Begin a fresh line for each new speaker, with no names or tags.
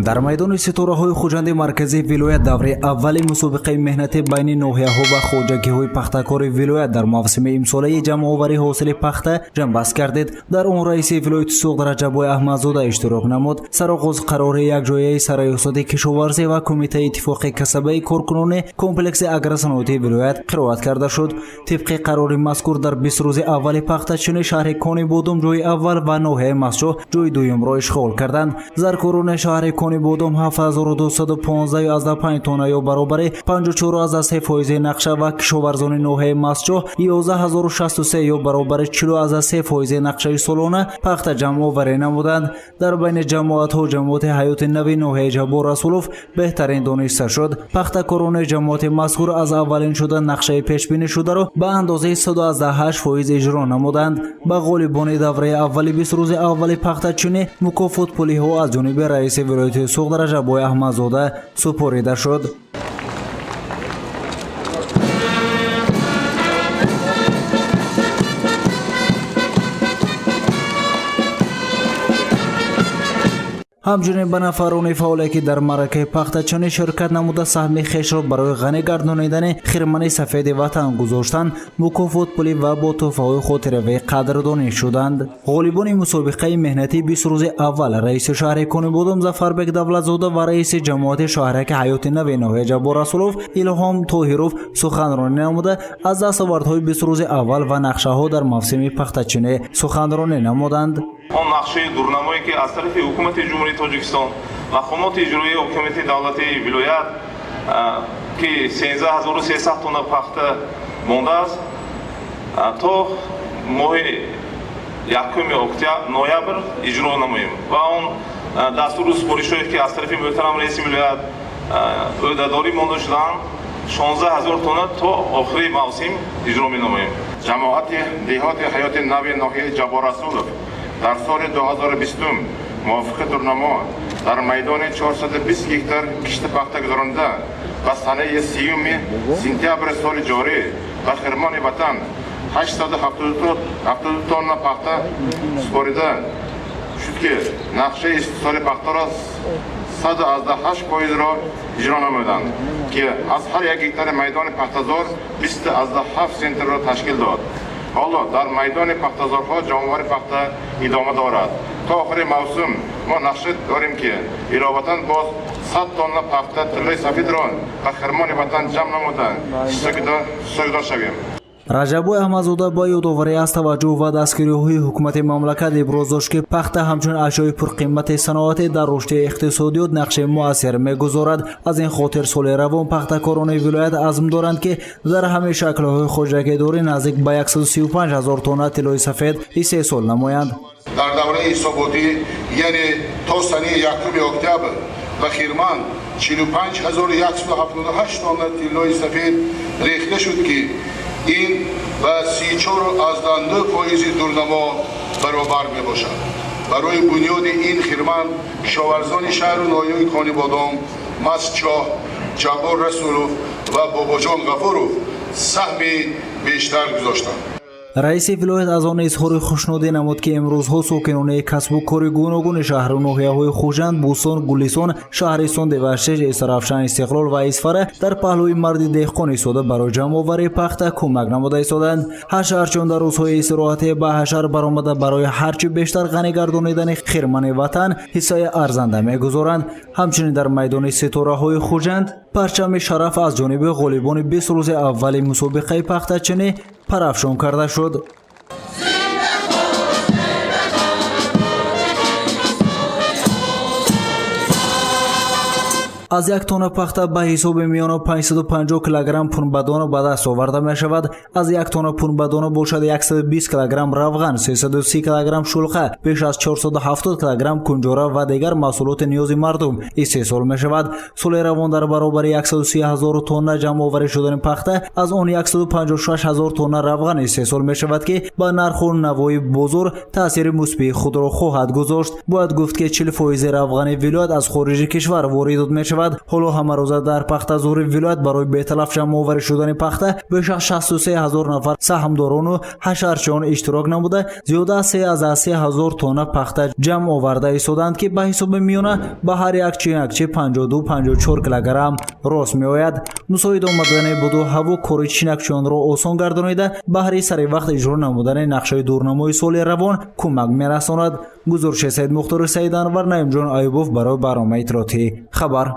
дар майдони ситораҳои хуҷанди марказии вилоят давраи аввали мусобиқаи меҳнати байни ноҳияҳо ва хоҷагиҳои пахтакори вилоят дар мавсими имсолаи ҷамъоварии ҳосили пахта ҷамъбаст гардид. дар он раиси вилояти суғд Раҷабой Аҳмадзода иштирок намуд. сароғоз қарори якҷояи сарайёсати кишоварзӣ ва кумитаи иттифоқи касабаи коркунони комплекси агросаноатии вилоят қироат карда шуд. тибқи қарори мазкур дар 20 рӯзи аввали пахтачини шаҳри Кони Бодум ҷойи аввал ва ноҳияи Масчоҳ ҷойи дуюмро ишғол карданд. заркорони шаҳри Кони Бодум 7215 тонна ё баробари 54,3% нақша ва кишоварзони ноҳияи Масчоҳ 11063 ё баробари 40,3% нақшаи солона пахта ҷамъоварӣ намуданд. дар байни ҷамоатҳо ҷамоати ҳаёти нави ноҳияи Ҷаббор Расулов беҳтарин дониста шуд. пахтакорони ҷамоати мазкур аз аввалин шуда нақшаи пешбинишударо ба андозаи 118% иҷро намуданд. ба ғолибони давраи аввали 20 рӯзи аввали пахтачинӣ мукофот пулиҳо аз ҷониби раиси вилояти суғд Раҷабой Аҳмадзода супорида шуд. ҳамчунин ба нафарони фаъоле ки дар маъракаи пахтачинӣ ширкат намуда саҳми хешро барои ғанӣ гардонидани хирмани сафеди ватан гузоштанд, мукофот пулӣ ва бо тӯҳфаҳои хотиравӣ қадрдонӣ шуданд. ғолибони мусобиқаи меҳнати 20 рӯзи аввал раиси шаҳри Кони Бодум Зафарбек Давлатзода ва раиси ҷамоати шаҳраки ҳаёти нави ноҳияи Ҷаббор Расулов Илҳом Тоҳиров суханронӣ намуда аз дастовардҳои 20 рӯзи аввал ва нақшаҳо дар мавсими пахтачинӣ суханронӣ намуданд.
он нақшаи дурнамое ки аз тарафи ҳукумати ҷумҳурии Тоҷикистон мақомоти иҷроии ҳокимияти давлатии вилоят ки 13300 тонна пахта мондааст то моҳи 1 ноябр иҷро намоем ва он дастуру супоришҳое ки аз тарафи муҳтарам раиси вилоят ӯҳдадорӣ монда шудаанд 16000 тонна то охири мавсим иҷро менамоем.
ҷамоати деҳоти ҳаёти нави ноҳияи Ҷаббор Расулов дар соли 2020 мувофиқи дурнамо дар майдони 420 гектар кишти пахта гузаронда ба санаи 30 сентябри соли ҷорӣ ба хирмони ватан 870 тонна пахта супорида шуд ки нақшаи истисоли пахтаро 118% ро иҷро намуданд ки аз ҳар як гектари майдони пахтазор 27 сентрро ташкил дод. ҳоло дар майдони пахтазорҳо ҷамъовари пахта идома дорад. то охири мавсум мо нақша дорем ки иловатан боз 100 тонна пахта тиллаи сафедро ба хирмони ватан ҷамъ намуда сӯгдор шавем.
Раҷабой Аҳмадзода ба ёдоварӣ аз таваҷҷӯҳ ва дастгириҳои ҳукумати мамлакат иброз дошт ки пахта ҳамчун ашёи пурқимати саноатӣ дар рушди иқтисодиёт нақши муассир мегузорад. аз ин хотир соли равон пахтакорони вилоят азм доранд ки дар ҳамаи шаклҳои хоҷагидорӣ наздик ба 135000 тонна тиллои сафед истеҳсол намоянд.
дар давраи ҳисоботӣ яъне то санаи 1 октябр ба хирман 45178 тонна тиллои сафед рехта шуд ки ин ба 34,2% дурнамо баробар мебошад. барои бунёди ин хирман кишоварзони шаҳру ноҳияи Кони Бодум Масчоҳ, Ҷаббор Расулов ва Бобоҷон Ғафуров саҳми бештар гузоштанд.
раиси вилоят аз он изҳори хушнудӣ намуд ки имрӯзҳо сокинони касбу кори гуногуни шаҳру ноҳияҳои Хужанд, Бӯсон, Гулисон, Шаҳристон, Деваштеж, Истарафшан, Истиқлол ва Исфара дар паҳлӯи марди деҳқон истода барои ҷамъоварии пахта кӯмак намуда истоданд. ҳашар чун дар рӯзҳои истироҳатӣ ба ҳашар баромада барои ҳарчи бештар ғанӣ гардонидани хирмани ватан ҳиссаи арзанда мегузоранд. ҳамчунин дар майдони ситораҳои Хужанд парчами шараф аз ҷониби ғолибони 20 рӯзи аввали мусобиқаи пахтачинӣ парафшон карда шуд. аз як тонна пахта ба ҳисоби миёна 550 килограмм пунбадона ба даст оварда мешавад. аз як тонна пунбадона бошад 120 килограмм равған, 330 килограмм шулха, беш аз 470 килограмм кунҷора ва дигар маҳсулоти ниёзи мардум истеҳсол мешавад. соли равон дар баробари 130,000 тонна ҷамъоварӣ шудани пахта аз он 156,000 тонна равған истеҳсол мешавад ки ба нарху навои бозор таъсири мусбии худро хоҳад гузошт. бояд гуфт ки 40% равғани вилоят аз хориҷи кишвар воридот мешавад. мешавад. ҳоло ҳамарӯза дар пахтазори вилоят барои беталаф ҷамъоварӣ шудани пахта беш аз 63 000 нафар саҳмдорону ҳашарчиён иштирок намуда зиёда аз 3 000 тонна пахта ҷамъ оварда истоданд ки ба ҳисоби миёна ба ҳар якчи 52-54 килограмм рост меояд. мусоид омадане буду ҳаво кори чинакчиёнро осон гардонида баҳри сари вақт иҷро намудани нақшаи дурнамои соли равон кӯмак мерасонад. гузориши Саид Мухтори Саид Анвар, Наимҷон Айюбов барои барномаи иттилоотии Хабар.